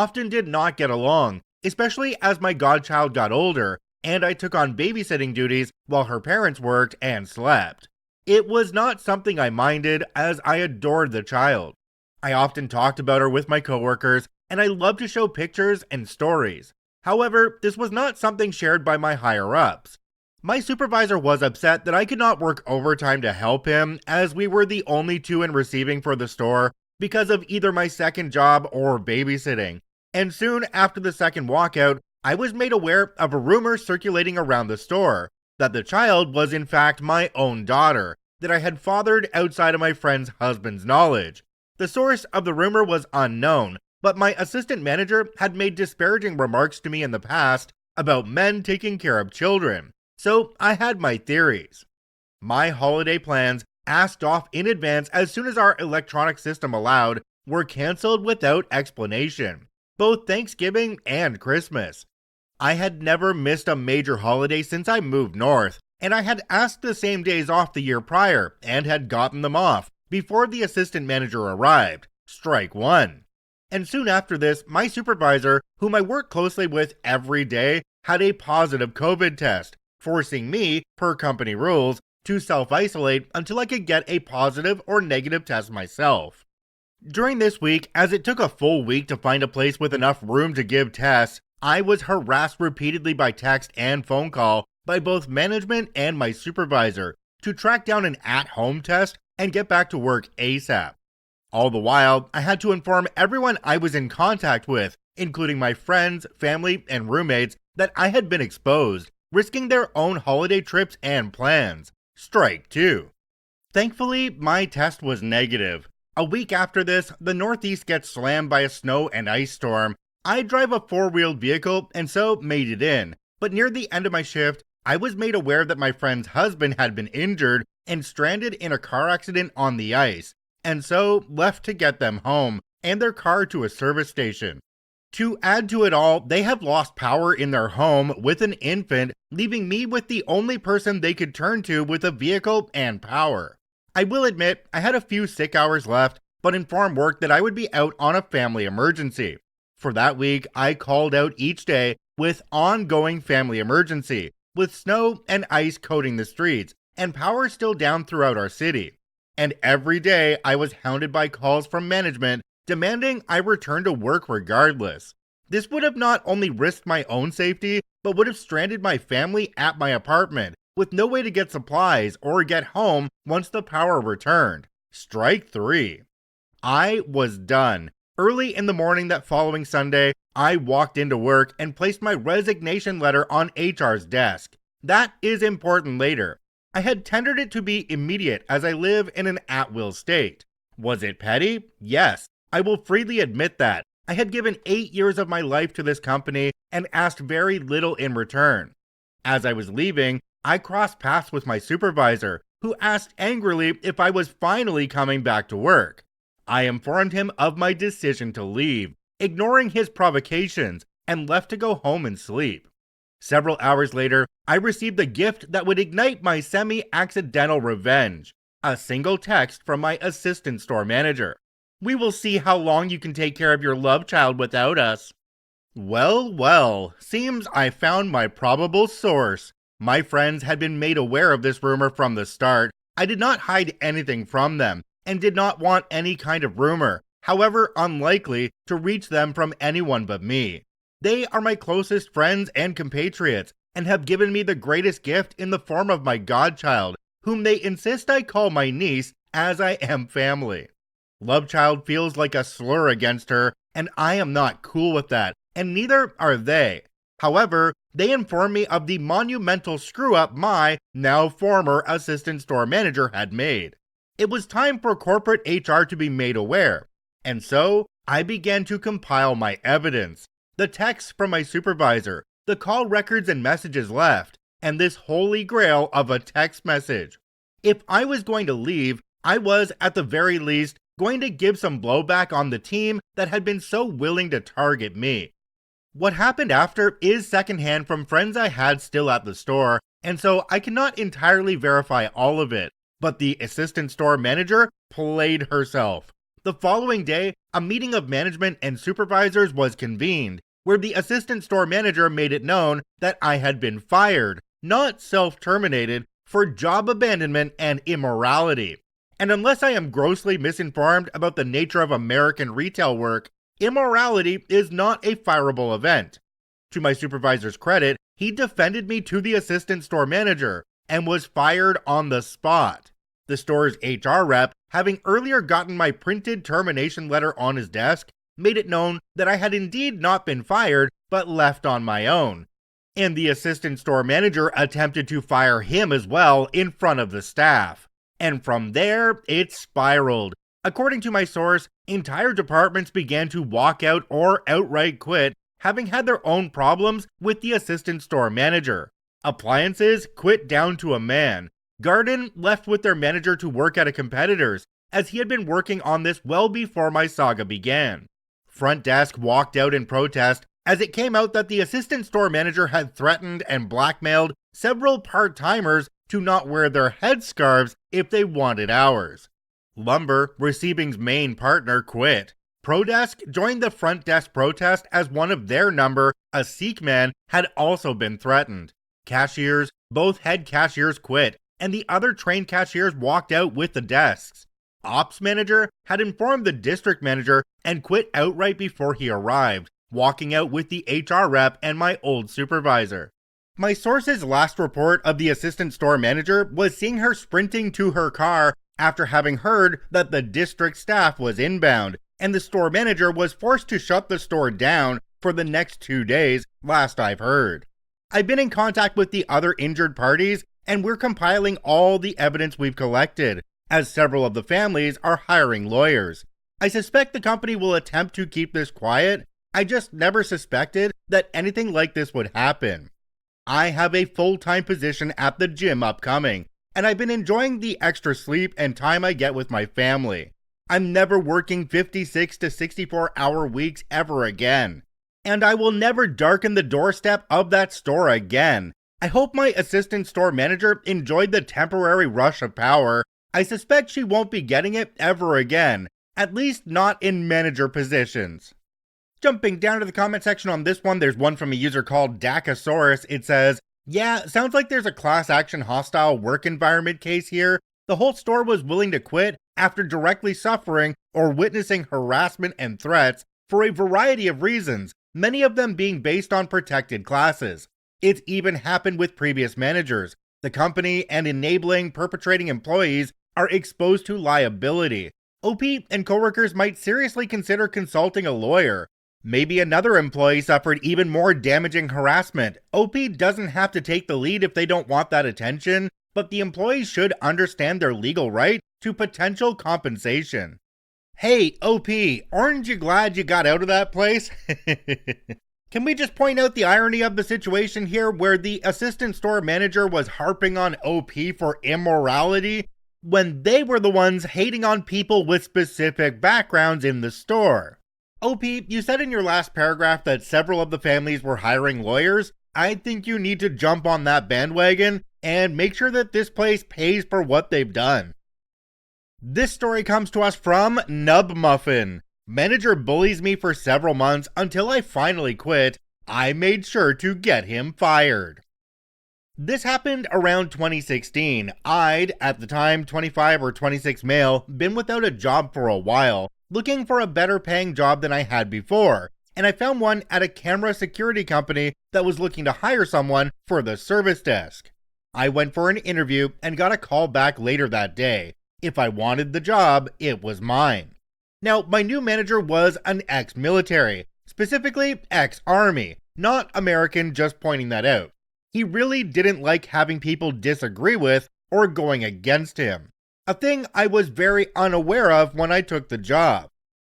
often did not get along, especially as my godchild got older and I took on babysitting duties while her parents worked and slept. It was not something I minded as I adored the child. I often talked about her with my coworkers and I loved to show pictures and stories. However, this was not something shared by my higher ups. My supervisor was upset that I could not work overtime to help him as we were the only two in receiving for the store because of either my second job or babysitting. And soon after the second walkout, I was made aware of a rumor circulating around the store that the child was in fact my own daughter that I had fathered outside of my friend's husband's knowledge. The source of the rumor was unknown, but my assistant manager had made disparaging remarks to me in the past about men taking care of children. So I had my theories. My holiday plans, asked off in advance as soon as our electronic system allowed, were cancelled without explanation, both Thanksgiving and Christmas. I had never missed a major holiday since I moved north, and I had asked the same days off the year prior and had gotten them off before the assistant manager arrived. Strike one. And soon after this, my supervisor, whom I work closely with every day, had a positive COVID test, forcing me, per company rules, to self-isolate until I could get a positive or negative test myself. During this week, as it took a full week to find a place with enough room to give tests, I was harassed repeatedly by text and phone call by both management and my supervisor to track down an at-home test and get back to work ASAP. All the while, I had to inform everyone I was in contact with, including my friends, family, and roommates, that I had been exposed, risking their own holiday trips and plans. Strike two. Thankfully, my test was negative. A week after this, the Northeast gets slammed by a snow and ice storm. I drive a four-wheeled vehicle and so made it in, but near the end of my shift, I was made aware that my friend's husband had been injured and stranded in a car accident on the ice, and so left to get them home and their car to a service station. To add to it all, they have lost power in their home with an infant, leaving me with the only person they could turn to with a vehicle and power. I will admit, I had a few sick hours left, but informed work that I would be out on a family emergency. For that week, I called out each day with ongoing family emergency, with snow and ice coating the streets, and power still down throughout our city. And every day, I was hounded by calls from management demanding I return to work regardless. This would have not only risked my own safety, but would have stranded my family at my apartment, with no way to get supplies or get home once the power returned. Strike three. I was done. Early in the morning that following Sunday, I walked into work and placed my resignation letter on HR's desk. That is important later. I had tendered it to be immediate as I live in an at-will state. Was it petty? Yes. I will freely admit that. I had given 8 years of my life to this company and asked very little in return. As I was leaving, I crossed paths with my supervisor, who asked angrily if I was finally coming back to work. I informed him of my decision to leave, ignoring his provocations, and left to go home and sleep. Several hours later, I received the gift that would ignite my semi-accidental revenge: a single text from my assistant store manager. "We will see how long you can take care of your love child without us." Well, seems I found my probable source. My friends had been made aware of this rumor from the start. I did not hide anything from them, and did not want any kind of rumor, however unlikely, to reach them from anyone but me. They are my closest friends and compatriots, and have given me the greatest gift in the form of my godchild, whom they insist I call my niece, as I am family. Lovechild feels like a slur against her, and I am not cool with that, and neither are they. However, they inform me of the monumental screw-up my, now former assistant store manager had made. It was time for corporate HR to be made aware, and so I began to compile my evidence. The texts from my supervisor, the call records and messages left, and this holy grail of a text message. If I was going to leave, I was, at the very least, going to give some blowback on the team that had been so willing to target me. What happened after is secondhand from friends I had still at the store, and so I cannot entirely verify all of it, but the assistant store manager played herself. The following day, a meeting of management and supervisors was convened, where the assistant store manager made it known that I had been fired, not self-terminated, for job abandonment and immorality. And unless I am grossly misinformed about the nature of American retail work, immorality is not a fireable event. To my supervisor's credit, he defended me to the assistant store manager and was fired on the spot. The store's HR rep, having earlier gotten my printed termination letter on his desk, made it known that I had indeed not been fired, but left on my own. And the assistant store manager attempted to fire him as well in front of the staff. And from there, it spiraled. According to my source, entire departments began to walk out or outright quit, having had their own problems with the assistant store manager. Appliances quit down to a man. Garden left with their manager to work at a competitor's, as he had been working on this well before my saga began. Front desk walked out in protest as it came out that the assistant store manager had threatened and blackmailed several part-timers to not wear their headscarves if they wanted hours. Lumber, Receiving's main partner, quit. ProDesk joined the front desk protest as one of their number, a Sikh man, had also been threatened. Cashiers, both head cashiers quit, and the other trained cashiers walked out with the desks. Ops manager had informed the district manager and quit outright before he arrived, walking out with the HR rep and my old supervisor. My source's last report of the assistant store manager was seeing her sprinting to her car after having heard that the district staff was inbound, and the store manager was forced to shut the store down for the next 2 days, last I've heard. I've been in contact with the other injured parties, and we're compiling all the evidence we've collected, as several of the families are hiring lawyers. I suspect the company will attempt to keep this quiet. I just never suspected that anything like this would happen. I have a full-time position at the gym upcoming, and I've been enjoying the extra sleep and time I get with my family. I'm never working 56 to 64-hour weeks ever again. And I will never darken the doorstep of that store again. I hope my assistant store manager enjoyed the temporary rush of power. I suspect she won't be getting it ever again, at least not in manager positions. Jumping down to the comment section on this one, there's one from a user called Dacosaurus. It says, "Yeah, sounds like there's a class action hostile work environment case here. The whole store was willing to quit after directly suffering or witnessing harassment and threats for a variety of reasons, many of them being based on protected classes. It's even happened with previous managers. The company and enabling perpetrating employees are exposed to liability. OP and coworkers might seriously consider consulting a lawyer. Maybe another employee suffered even more damaging harassment. OP doesn't have to take the lead if they don't want that attention, but the employees should understand their legal right to potential compensation." Hey, OP, aren't you glad you got out of that place? Can we just point out the irony of the situation here where the assistant store manager was harping on OP for immorality when they were the ones hating on people with specific backgrounds in the store? OP, you said in your last paragraph that several of the families were hiring lawyers. I think you need to jump on that bandwagon and make sure that this place pays for what they've done. This story comes to us from Nub Muffin. Manager bullies me for several months until I finally quit. I made sure to get him fired. This happened around 2016. I'd, at the time 25 or 26 male, been without a job for a while, looking for a better paying job than I had before, and I found one at a camera security company that was looking to hire someone for the service desk. I went for an interview and got a call back later that day. If I wanted the job, it was mine. Now, my new manager was an ex-military, specifically ex-army, not American, just pointing that out. He really didn't like having people disagree with or going against him, a thing I was very unaware of when I took the job.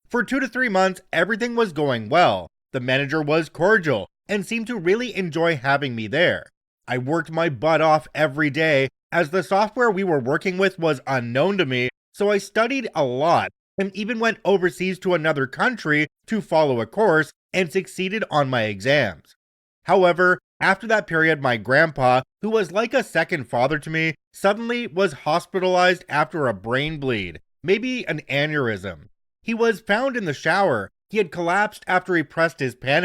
For 2 to 3 months, everything was going well. The manager was cordial and seemed to really enjoy having me there. I worked my butt off every day, as the software we were working with was unknown to me, so I studied a lot and even went overseas to another country to follow a course and succeeded on my exams. However, after that period, my grandpa, who was like a second father to me, suddenly was hospitalized after a brain bleed, maybe an aneurysm. He was found in the shower. He had collapsed after he pressed his panic